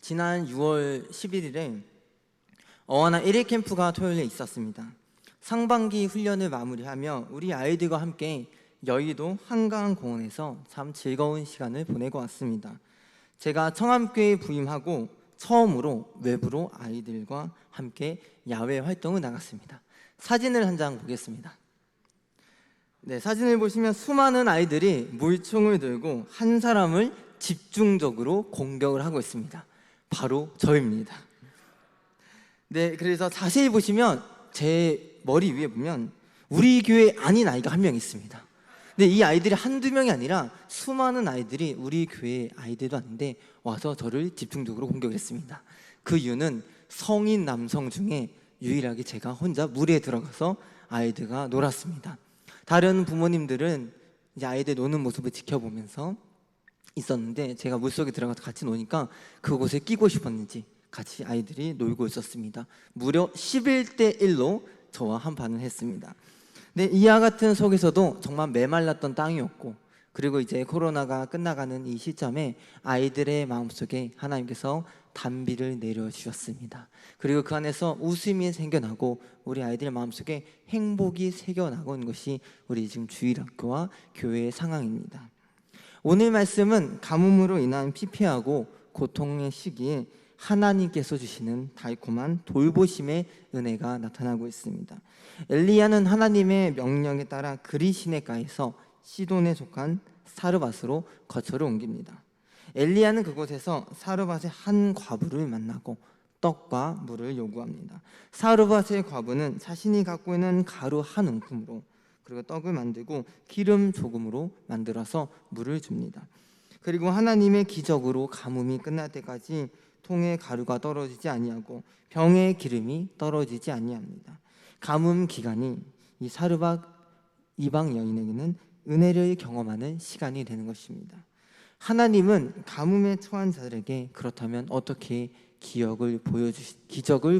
지난 6월 11일에 어하나 1일 캠프가 토요일에 있었습니다. 상반기 훈련을 마무리하며 우리 아이들과 함께 여의도 한강공원에서 참 즐거운 시간을 보내고 왔습니다. 제가 청암교회에 부임하고 처음으로 외부로 아이들과 함께 야외 활동을 나갔습니다. 사진을 한 장 보겠습니다. 네, 사진을 보시면 수많은 아이들이 물총을 들고 한 사람을 집중적으로 공격을 하고 있습니다. 바로 저입니다. 네, 그래서 자세히 보시면 제 머리 위에 보면 우리 교회 아닌 아이가 한 명 있습니다. 근데 이 아이들이 한두 명이 아니라 수많은 아이들이 우리 교회 아이들도 아닌데 와서 저를 집중적으로 공격을 했습니다. 그 이유는 성인 남성 중에 유일하게 제가 혼자 물에 들어가서 아이들과 놀았습니다. 다른 부모님들은 이제 아이들 노는 모습을 지켜보면서 있었는데 제가 물속에 들어가서 같이 노니까 그곳에 끼고 싶었는지 같이 아이들이 놀고 있었습니다. 무려 11대 1로 저와 한판을 했습니다. 네, 이와 같은 속에서도 정말 메말랐던 땅이었고, 그리고 이제 코로나가 끝나가는 이 시점에 아이들의 마음속에 하나님께서 단비를 내려주셨습니다. 그리고 그 안에서 웃음이 생겨나고 우리 아이들의 마음속에 행복이 새겨나가는 것이 우리 지금 주일학교와 교회의 상황입니다. 오늘 말씀은 가뭄으로 인한 피폐하고 고통의 시기에 하나님께서 주시는 달콤한 돌보심의 은혜가 나타나고 있습니다. 엘리야는 하나님의 명령에 따라 그리 시내가에서 시돈에 속한 사르밧으로 거처를 옮깁니다. 엘리야는 그곳에서 사르밧의 한 과부를 만나고 떡과 물을 요구합니다. 사르밧의 과부는 자신이 갖고 있는 가루 한 움큼으로 그리고 떡을 만들고 기름 조금으로 만들어서 물을 줍니다. 그리고 하나님의 기적으로 가뭄이 끝날 때까지 통에 가루가 떨어지지 아니하고 병에 기름이 떨어지지 아니합니다. 가뭄 기간이 이 사르밧 이방 여인에게는 은혜를 경험하는 시간이 되는 것입니다. 하나님은 가뭄에 처한 자들에게 그렇다면 어떻게 기적을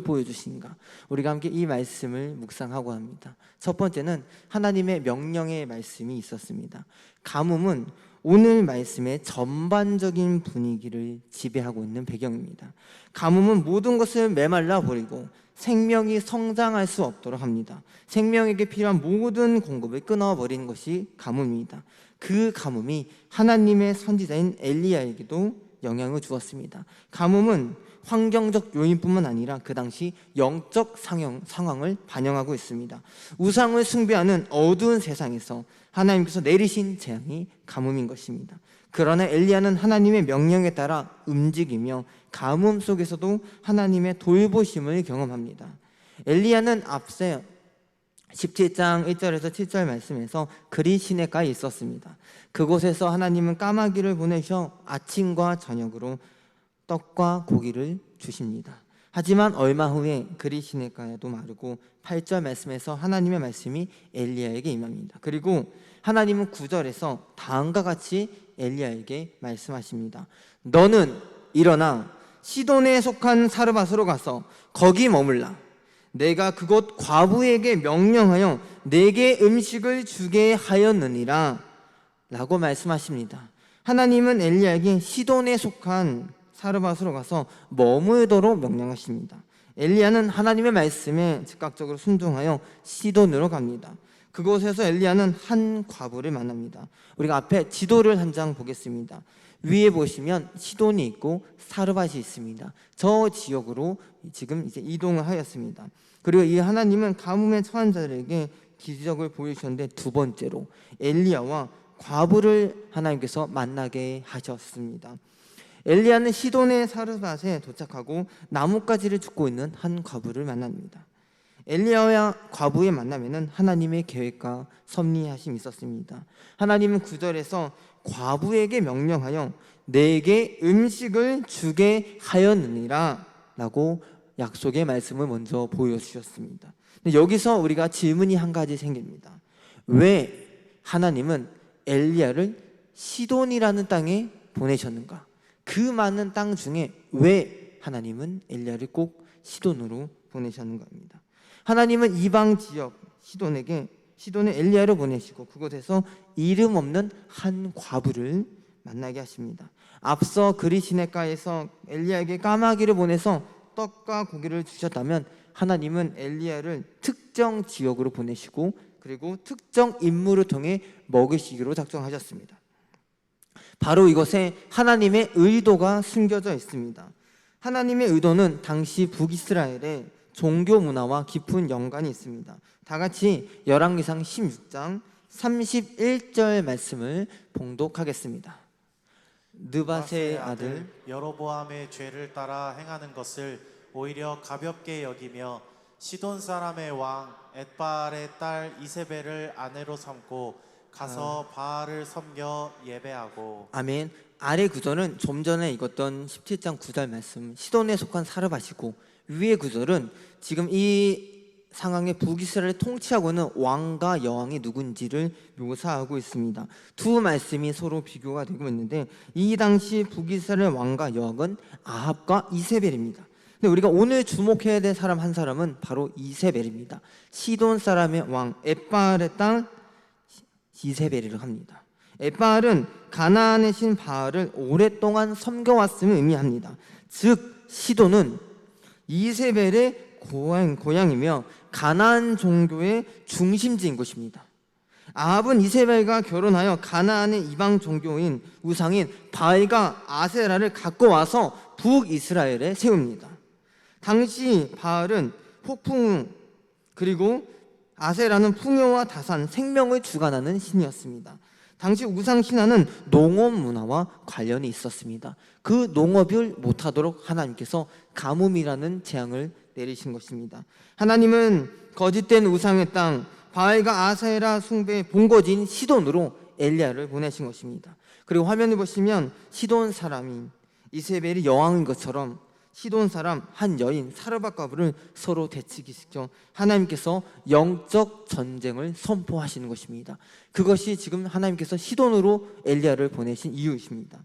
보여주신가? 우리가 함께 이 말씀을 묵상하고 합니다. 첫 번째는 하나님의 명령의 말씀이 있었습니다. 가뭄은 오늘 말씀의 전반적인 분위기를 지배하고 있는 배경입니다. 가뭄은 모든 것을 메말라 버리고 생명이 성장할 수 없도록 합니다. 생명에게 필요한 모든 공급을 끊어버리는 것이 가뭄입니다. 그 가뭄이 하나님의 선지자인 엘리야에게도 영향을 주었습니다. 가뭄은 환경적 요인뿐만 아니라 그 당시 영적 상황을 반영하고 있습니다. 우상을 숭배하는 어두운 세상에서 하나님께서 내리신 재앙이 가뭄인 것입니다. 그러나 엘리야는 하나님의 명령에 따라 움직이며 가뭄 속에서도 하나님의 돌보심을 경험합니다. 엘리야는 앞서 17장 1절에서 7절 말씀에서 그리 시내가에 있었습니다. 그곳에서 하나님은 까마귀를 보내셔 아침과 저녁으로 떡과 고기를 주십니다. 하지만 얼마 후에 그리 시내가에도 마르고 8절 말씀에서 하나님의 말씀이 엘리야에게 임합니다. 그리고 하나님은 9절에서 다음과 같이 엘리야에게 말씀하십니다. 너는 일어나 시돈에 속한 사르밧으로 가서 거기 머물라. 내가 그곳 과부에게 명령하여 내게 음식을 주게 하였느니라 라고 말씀하십니다. 하나님은 엘리야에게 시돈에 속한 사르밧으로 가서 머물도록 명령하십니다. 엘리야는 하나님의 말씀에 즉각적으로 순종하여 시돈으로 갑니다. 그곳에서 엘리야는 한 과부를 만납니다. 우리가 앞에 지도를 한 장 보겠습니다. 위에 보시면 시돈이 있고 사르밧이 있습니다. 저 지역으로 지금 이제 이동을 하였습니다. 그리고 이 하나님은 가뭄에 처한 자들에게 기적을 보여주셨는데 두 번째로 엘리야와 과부를 하나님께서 만나게 하셨습니다. 엘리야는 시돈의 사르밧에 도착하고 나뭇가지를 줍고 있는 한 과부를 만납니다. 엘리야와 과부의 만남에는 하나님의 계획과 섭리하심이 있었습니다. 하나님은 9절에서 과부에게 명령하여 내게 음식을 주게 하였느니라 라고 약속의 말씀을 먼저 보여주셨습니다. 근데 여기서 우리가 질문이 한 가지 생깁니다. 왜 하나님은 엘리야를 시돈이라는 땅에 보내셨는가? 그 많은 땅 중에 왜 하나님은 엘리야를 꼭 시돈으로 보내셨는 겁니다. 하나님은 이방 지역 시돈에 엘리야를 보내시고 그곳에서 이름 없는 한 과부를 만나게 하십니다. 앞서 그리 시내가에서 엘리야에게 까마귀를 보내서 떡과 고기를 주셨다면 하나님은 엘리야를 특정 지역으로 보내시고 그리고 특정 인물을 통해 먹이시기로 작정하셨습니다. 바로 이것에 하나님의 의도가 숨겨져 있습니다. 하나님의 의도는 당시 북이스라엘의 종교 문화와 깊은 연관이 있습니다. 다 같이 열왕기상 16장 31절 말씀을 봉독하겠습니다. 느밧의 아들 여로보암의 죄를 따라 행하는 것을 오히려 가볍게 여기며 시돈 사람의 왕 엣바알의 딸 이세벨을 아내로 삼고 가서 바알을 섬겨 예배하고. 아멘. 아래 구절은 좀 전에 읽었던 17장 9절 말씀 시돈에 속한 사르밧이고, 위의 구절은 지금 이 상황에 북이스라엘을 통치하고 있는 왕과 여왕이 누군지를 묘사하고 있습니다. 두 말씀이 서로 비교가 되고 있는데 이 당시 북이스라엘 왕과 여왕은 아합과 이세벨입니다. 근데 우리가 오늘 주목해야 될 사람 한 사람은 바로 이세벨입니다. 시돈 사람의 왕 엣바알의 딸 이세벨이라고 합니다. 엣바알은 가나안의 신 바알을 오랫동안 섬겨왔음을 의미합니다. 즉 시돈은 이세벨의 고향이며 가나안 종교의 중심지인 곳입니다. 아합은 이세벨과 결혼하여 가나안의 이방 종교인 우상인 바알과 아세라를 갖고 와서 북이스라엘에 세웁니다. 당시 바알은 폭풍 그리고 아세라는 풍요와 다산, 생명을 주관하는 신이었습니다. 당시 우상 신화는 농업 문화와 관련이 있었습니다. 그 농업을 못하도록 하나님께서 가뭄이라는 재앙을 내리신 것입니다. 하나님은 거짓된 우상의 땅 바알과 아세라 숭배의 본거지인 시돈으로 엘리야를 보내신 것입니다. 그리고 화면을 보시면 시돈 사람인 이세벨이 여왕인 것처럼 시돈 사람 한 여인 사르밧과부를 서로 대치시켜 하나님께서 영적 전쟁을 선포하시는 것입니다. 그것이 지금 하나님께서 시돈으로 엘리야를 보내신 이유이십니다.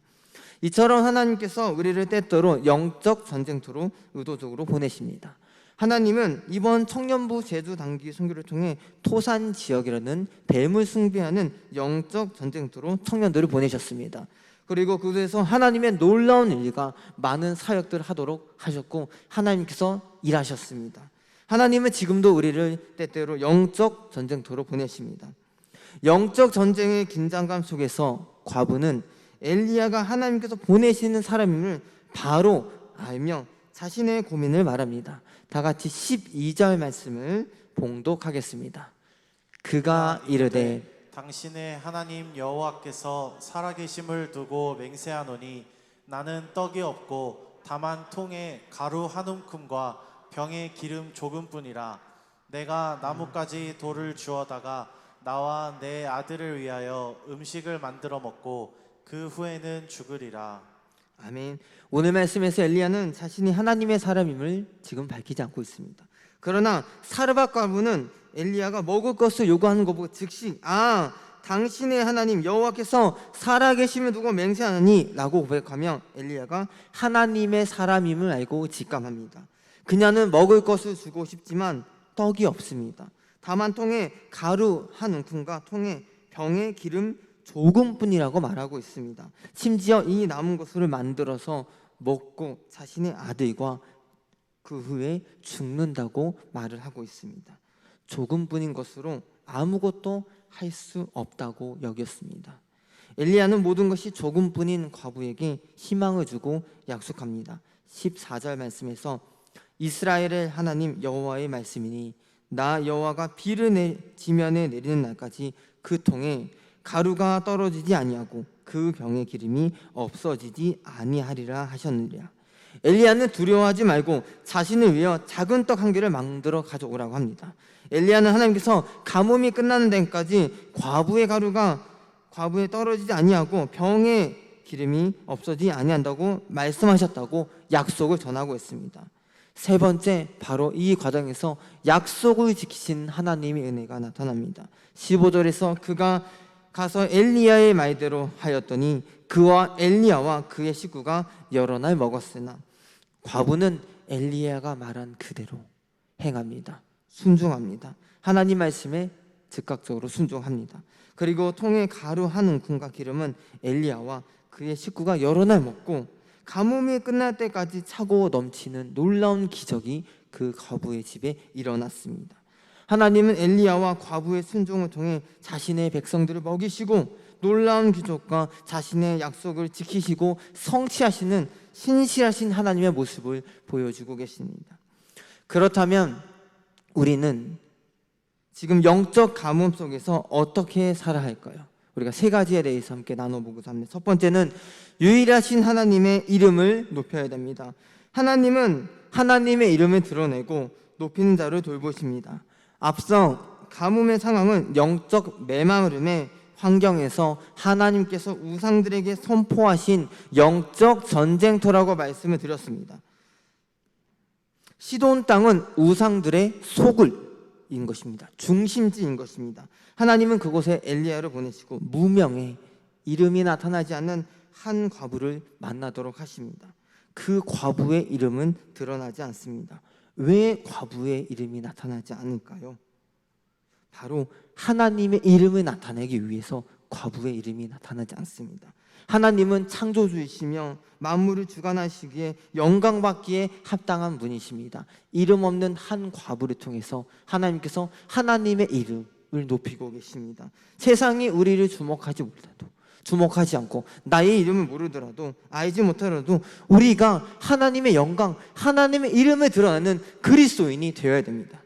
이처럼 하나님께서 우리를 때때로 영적 전쟁터로 의도적으로 보내십니다. 하나님은 이번 청년부 제주 단기 선교를 통해 토산 지역이라는 뱀을 숭배하는 영적 전쟁터로 청년들을 보내셨습니다. 그리고 그곳에서 하나님의 놀라운 일과 많은 사역들을 하도록 하셨고 하나님께서 일하셨습니다. 하나님은 지금도 우리를 때때로 영적 전쟁터로 보내십니다. 영적 전쟁의 긴장감 속에서 과부는 엘리야가 하나님께서 보내시는 사람임을 바로 알며 자신의 고민을 말합니다. 다 같이 12절 말씀을 봉독하겠습니다. 그가 이르되 당신의 하나님 여호와께서 살아계심을 두고 맹세하노니 나는 떡이 없고 다만 통에 가루 한 움큼과 병에 기름 조금뿐이라. 내가 나뭇가지 돌을 주워다가 나와 내 아들을 위하여 음식을 만들어 먹고 그 후에는 죽으리라. 아멘. 오늘 말씀에서 엘리야는 자신이 하나님의 사람임을 지금 밝히지 않고 있습니다. 그러나 사르밧과부는 엘리야가 먹을 것을 요구하는 것 보고 즉시 당신의 하나님 여호와께서 살아계심을 두고 맹세하느니 라고 고백하며 엘리야가 하나님의 사람임을 알고 직감합니다. 그녀는 먹을 것을 주고 싶지만 떡이 없습니다. 다만 통에 가루 한 움큼과 통에 병에 기름 조금뿐이라고 말하고 있습니다. 심지어 이 남은 것을 만들어서 먹고 자신의 아들과 그 후에 죽는다고 말을 하고 있습니다. 조금뿐인 것으로 아무것도 할 수 없다고 여겼습니다. 엘리야는 모든 것이 조금뿐인 과부에게 희망을 주고 약속합니다. 14절 말씀에서 이스라엘의 하나님 여호와의 말씀이니 나 여호와가 비를 지면에 내리는 날까지 그 통에 가루가 떨어지지 아니하고 그 병의 기름이 없어지지 아니하리라 하셨느니라. 엘리야는 두려워하지 말고 자신을 위하여 작은 떡 한 개를 만들어 가져오라고 합니다. 엘리야는 하나님께서 가뭄이 끝나는 데까지 과부에 떨어지지 아니하고 병의 기름이 없어지지 아니한다고 말씀하셨다고 약속을 전하고 있습니다. 세 번째, 바로 이 과정에서 약속을 지키신 하나님의 은혜가 나타납니다. 15절에서 그가 가서 엘리야의 말대로 하였더니 그와 엘리야와 그의 식구가 여러 날 먹었으나 과부는 엘리야가 말한 그대로 행합니다. 순종합니다. 하나님 말씀에 즉각적으로 순종합니다. 그리고 통에 가루 한 움큼과 기름은 엘리야와 그의 식구가 여러 날 먹고 가뭄이 끝날 때까지 차고 넘치는 놀라운 기적이 그 과부의 집에 일어났습니다. 하나님은 엘리야와 과부의 순종을 통해 자신의 백성들을 먹이시고 놀라운 기적과 자신의 약속을 지키시고 성취하시는 신실하신 하나님의 모습을 보여주고 계십니다. 그렇다면 우리는 지금 영적 가뭄 속에서 어떻게 살아야 할까요? 우리가 세 가지에 대해서 함께 나눠보고자 합니다. 첫 번째는 유일하신 하나님의 이름을 높여야 됩니다. 하나님은 하나님의 이름을 드러내고 높이는 자를 돌보십니다. 앞서 가뭄의 상황은 영적 메마름의 환경에서 하나님께서 우상들에게 선포하신 영적 전쟁터라고 말씀을 드렸습니다. 시돈 땅은 우상들의 소굴인 것입니다. 중심지인 것입니다. 하나님은 그곳에 엘리야를 보내시고 무명의 이름이 나타나지 않는 한 과부를 만나도록 하십니다. 그 과부의 이름은 드러나지 않습니다. 왜 과부의 이름이 나타나지 않을까요? 바로 하나님의 이름을 나타내기 위해서 과부의 이름이 나타나지 않습니다. 하나님은 창조주이시며 만물을 주관하시기에 영광받기에 합당한 분이십니다. 이름 없는 한 과부를 통해서 하나님께서 하나님의 이름을 높이고 계십니다. 세상이 우리를 주목하지 않고 나의 이름을 모르더라도 알지 못하더라도 우리가 하나님의 영광, 하나님의 이름을 드러내는 그리스도인이 되어야 됩니다.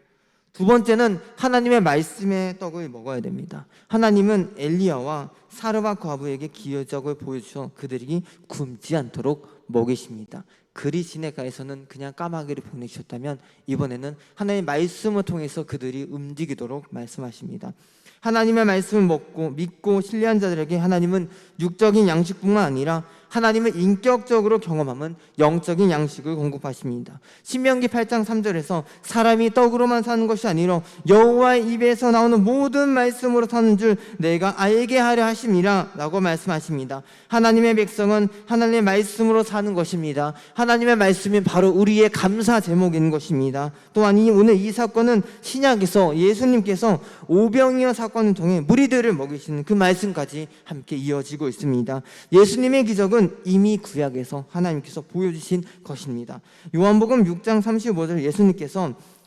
두 번째는 하나님의 말씀의 떡을 먹어야 됩니다. 하나님은 엘리야와 사르밧 과부에게 기적을 보여주셔 그들이 굶지 않도록 먹이십니다. 그리 시내가에서는 그냥 까마귀를 보내주셨다면 이번에는 하나님의 말씀을 통해서 그들이 움직이도록 말씀하십니다. 하나님의 말씀을 먹고 믿고 신뢰한 자들에게 하나님은 육적인 양식뿐만 아니라 하나님을 인격적으로 경험하면 영적인 양식을 공급하십니다. 신명기 8장 3절에서 사람이 떡으로만 사는 것이 아니라 여호와의 입에서 나오는 모든 말씀으로 사는 줄 내가 알게 하려 하심이라 라고 말씀하십니다. 하나님의 백성은 하나님의 말씀으로 사는 것입니다. 하나님의 말씀이 바로 우리의 감사 제목인 것입니다. 또한 오늘 이 사건은 신약에서 예수님께서 오병이어 사건을 통해 무리들을 먹이시는 그 말씀까지 함께 이어지고 있습니다. 예수님의 기적은 이미 구약에서 하나님께서 보여주신 것입니다. 요한복음 6장 35절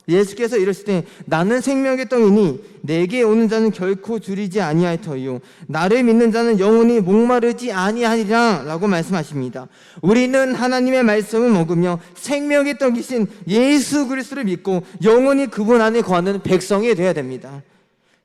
예수께서 이르실 때 나는 생명의 떡이니 내게 오는 자는 결코 줄이지 아니할 터이요 나를 믿는 자는 영원히 목마르지 아니하리라 라고 말씀하십니다. 우리는 하나님의 말씀을 먹으며 생명의 떡이신 예수 그리스도를 믿고 영원히 그분 안에 거하는 백성이 되어야 됩니다.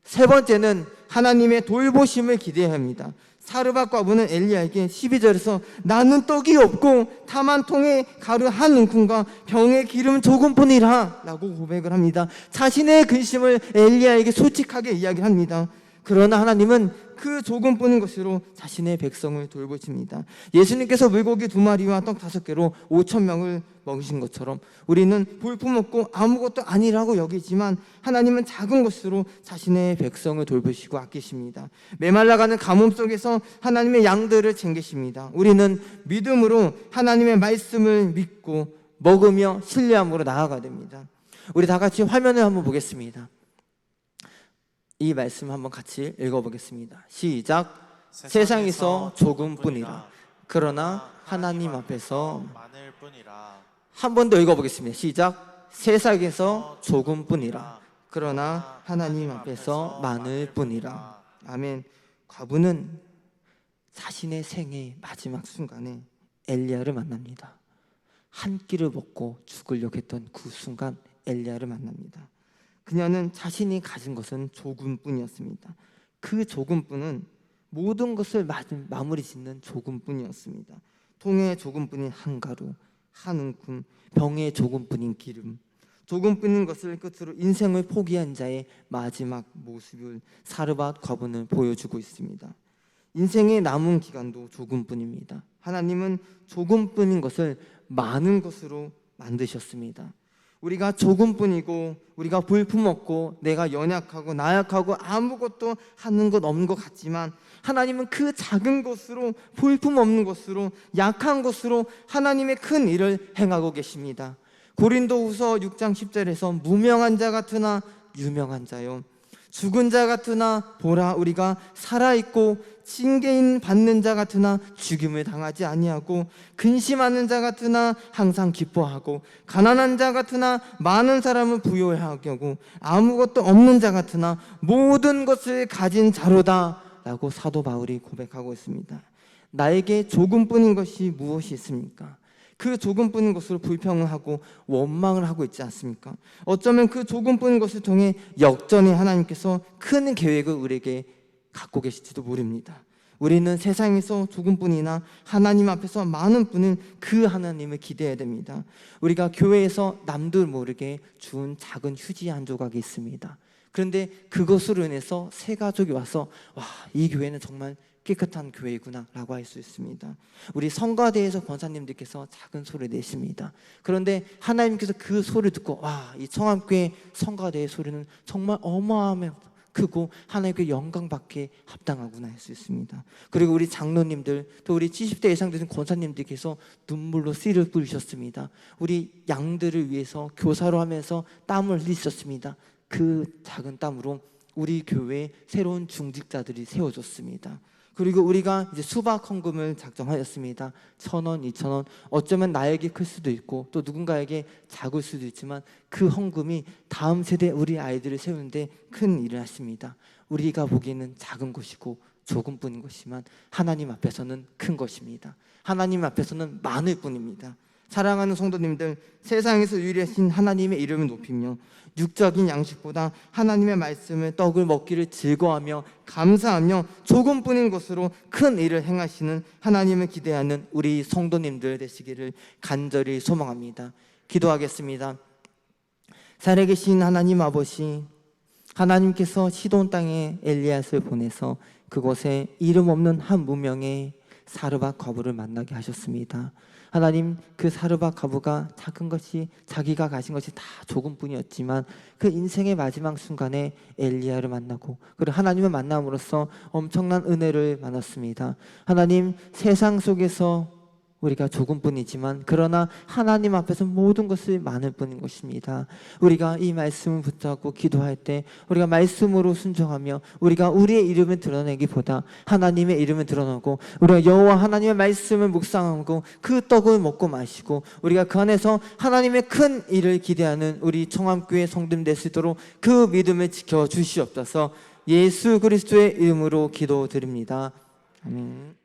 세 번째는 하나님의 돌보심을 기대해야 합니다. 사르밧 과부는 엘리야에게 12절에서 나는 떡이 없고 다만 통에 가루 한 움큼과 병에 기름 조금뿐이라 라고 고백을 합니다. 자신의 근심을 엘리야에게 솔직하게 이야기합니다. 그러나 하나님은 그 조금뿐인 것으로 자신의 백성을 돌보십니다. 예수님께서 물고기 2마리와 떡 5개로 5,000명을 먹이신 것처럼 우리는 볼품없고 아무것도 아니라고 여기지만 하나님은 작은 것으로 자신의 백성을 돌보시고 아끼십니다. 메말라가는 가뭄 속에서 하나님의 양들을 챙기십니다. 우리는 믿음으로 하나님의 말씀을 믿고 먹으며 신뢰함으로 나아가야 됩니다. 우리 다 같이 화면을 한번 보겠습니다. 이 말씀 한번 같이 읽어보겠습니다. 시작. 세상에서 조금뿐이라 그러나 하나님 앞에서 많을 뿐이라. 한 번 더 읽어보겠습니다. 시작. 세상에서 조금뿐이라 그러나 하나님 앞에서 많을 뿐이라. 아멘. 과부는 자신의 생의 마지막 순간에 엘리야를 만납니다. 한 끼를 먹고 죽으려고 했던 그 순간 엘리야를 만납니다. 그녀는 자신이 가진 것은 조금뿐이었습니다. 그 조금뿐은 모든 것을 마무리 짓는 조금뿐이었습니다. 통에 조금뿐인 한 가루, 한 움큼, 병에 조금뿐인 기름, 조금뿐인 것을 끝으로 인생을 포기한 자의 마지막 모습을 사르밧 과부는 보여주고 있습니다. 인생의 남은 기간도 조금뿐입니다. 하나님은 조금뿐인 것을 많은 것으로 만드셨습니다. 우리가 조금뿐이고 우리가 볼품없고 내가 연약하고 나약하고 아무것도 하는 것 없는 것 같지만 하나님은 그 작은 것으로 볼품없는 것으로 약한 것으로 하나님의 큰 일을 행하고 계십니다. 고린도후서 6장 10절에서 무명한 자 같으나 유명한 자요 죽은 자 같으나 보라, 우리가 살아있고 징계인 받는 자 같으나 죽임을 당하지 아니하고 근심하는 자 같으나 항상 기뻐하고 가난한 자 같으나 많은 사람을 부요하게 하고 아무것도 없는 자 같으나 모든 것을 가진 자로다 라고 사도 바울이 고백하고 있습니다. 나에게 조금뿐인 것이 무엇이 있습니까? 그 조금뿐인 것으로 불평을 하고 원망을 하고 있지 않습니까? 어쩌면 그 조금뿐인 것을 통해 역전히 하나님께서 큰 계획을 우리에게 갖고 계실지도 모릅니다. 우리는 세상에서 조금뿐이나 하나님 앞에서 많은 뿐인 그 하나님을 기대해야 됩니다. 우리가 교회에서 남들 모르게 준 작은 휴지 한 조각이 있습니다. 그런데 그것으로 인해서 새 가족이 와서 와, 이 교회는 정말 깨끗한 교회구나 라고 할 수 있습니다. 우리 성가대에서 권사님들께서 작은 소리를 내십니다. 그런데 하나님께서 그 소리를 듣고 와, 이 청암교회 성가대의 소리는 정말 어마어마하며 크고 하나님께 영광받게 합당하구나 할 수 있습니다. 그리고 우리 장로님들, 또 우리 70대 이상 되신 권사님들께서 눈물로 씨를 뿌리셨습니다. 우리 양들을 위해서 교사로 하면서 땀을 흘리셨습니다. 그 작은 땀으로 우리 교회에 새로운 중직자들이 세워졌습니다. 그리고 우리가 이제 수박 헌금을 작정하였습니다. 1,000원, 2,000원, 어쩌면 나에게 클 수도 있고 또 누군가에게 작을 수도 있지만 그 헌금이 다음 세대 우리 아이들을 세우는데 큰 일을 하십니다. 우리가 보기에는 작은 것이고 조금뿐인 것이지만 하나님 앞에서는 큰 것입니다. 하나님 앞에서는 많을 뿐입니다. 사랑하는 성도님들, 세상에서 유일하신 하나님의 이름을 높이며 육적인 양식보다 하나님의 말씀을 떡을 먹기를 즐거워하며 감사하며 조금뿐인 것으로 큰 일을 행하시는 하나님을 기대하는 우리 성도님들 되시기를 간절히 소망합니다. 기도하겠습니다. 살아계신 하나님 아버지, 하나님께서 시돈 땅에 엘리야스를 보내서 그곳에 이름 없는 한 무명의 사르밧 과부를 만나게 하셨습니다. 하나님, 그 사르밧 과부가 작은 것이, 자기가 가진 것이 다 조금뿐이었지만 그 인생의 마지막 순간에 엘리야를 만나고 그리고 하나님을 만남으로써 엄청난 은혜를 만났습니다. 하나님, 세상 속에서 우리가 조금뿐이지만 그러나 하나님 앞에서 모든 것이 많을 뿐인 것입니다. 우리가 이 말씀을 붙잡고 기도할 때 우리가 말씀으로 순종하며 우리가 우리의 이름을 드러내기보다 하나님의 이름을 드러내고 우리가 여호와 하나님의 말씀을 묵상하고 그 떡을 먹고 마시고 우리가 그 안에서 하나님의 큰 일을 기대하는 우리 청암교회 성도님 될 수 있도록 그 믿음을 지켜주시옵소서. 예수 그리스도의 이름으로 기도드립니다. 아멘.